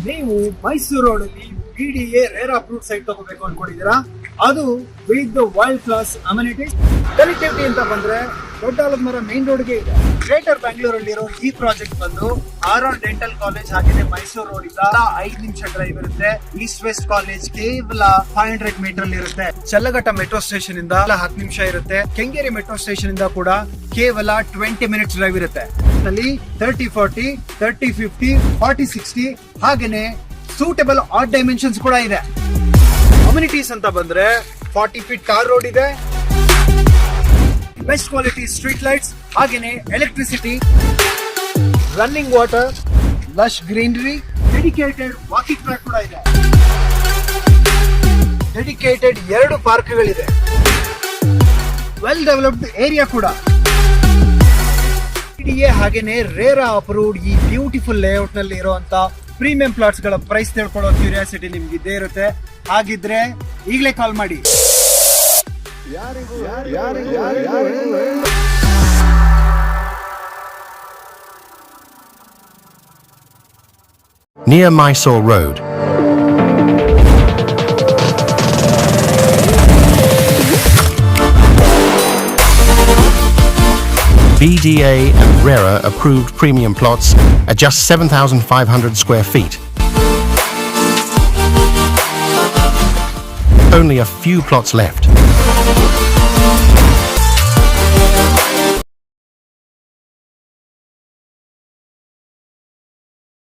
ನೀವು ಮೈಸೂರು ರೋಡಲ್ಲಿ BDA rare approved site ತಗೋಬೇಕು ಅನ್ಕೊಂಡಿದ್ದೀರಾ? ಅದು with world class amenities. Connectivity ಅಂತ ಬಂದ್ರೆ ದೊಡ್ಡಾಲದಮರ ಮೇನ್ ರೋಡ್ಗೆ ಇದೆ. ಗ್ರೇಟರ್ ಬ್ಯಾಂಗ್ಳೂರಲ್ಲಿರೋ ಈ ಪ್ರಾಜೆಕ್ಟ್ ಬಂದು RR ಡೆಂಟಲ್ ಕಾಲೇಜ್ ಆಗಿದೆ. ಮೈಸೂರು ರೋಡ್ ಇಂದ 5 ನಿಮಿಷ ಡ್ರೈವ್ ಇರುತ್ತೆ. ಈಸ್ಟ್ ವೆಸ್ಟ್ ಕಾಲೇಜ್ ಕೇವಲ 500 ಮೀಟರ್ ಅಲ್ಲಿ ಇರುತ್ತೆ. ಚಲ್ಲಘಟ್ಟ ಮೆಟ್ರೋ ಸ್ಟೇಷನ್ ಇಂದ 10 ನಿಮಿಷ ಇರುತ್ತೆ. ಕೆಂಗೇರಿ ಮೆಟ್ರೋ ಸ್ಟೇಷನ್ ಇಂದ ಕೂಡ ಕೇವಲ 20 ಮಿನಿಟ್ಸ್ ಡ್ರೈವ್ ಇರುತ್ತೆ. 30-40, 30-50, 40-60 ಹಾಗೇನೆ ಸೂಟಬಲ್ ಆಡ್ ಡೈಮೆನ್ಷನ್ಸ್ ಕೂಡ ಇದೆ. ಅಮ್ಯುನಿಟೀಸ್ ಅಂತ ಬಂದ್ರೆ 40 ಫೀಟ್ ಟಾರ್ ರೋಡ್ ಇದೆ, ಬೆಸ್ಟ್ ಕ್ವಾಲಿಟಿ ಸ್ಟ್ರೀಟ್ ಲೈಟ್ಸ್, ಹಾಗೇನೆ electricity, running water, lush greenery, dedicated walking track ಕೂಡ ಇದೆ. ಡೆಡಿಕೇಟೆಡ್ 2 ಪಾರ್ಕ್ಗಳಿದೆ. ವೆಲ್ ಡೆವಲಪ್ಡ್ ಏರಿಯಾ ಕೂಡ. BDA ಹಾಗೇನೆ ರೇರಾ ಅಪ್ರೂವ್ಡ್ ಈ ಬ್ಯೂಟಿಫುಲ್ ಲೇಔಟ್ ನಲ್ಲಿ ಇರುವಂತ ಪ್ರೀಮಿಯಂ ಪ್ಲಾಟ್ಸ್ ಗಳ ಪ್ರೈಸ್ ತಿಳ್ಕೊಳ್ಳೋ ಕ್ಯೂರಿಯಾಸಿಟಿ ನಿಮ್ಗೆ ಇದ್ದೇ ಇರುತ್ತೆ. ಹಾಗಿದ್ರೆ ಈಗಲೇ ಕಾಲ್ ಮಾಡಿ. Near Mysore Road. BDA and RERA approved premium plots at just 7,500 square feet. Only a few plots left.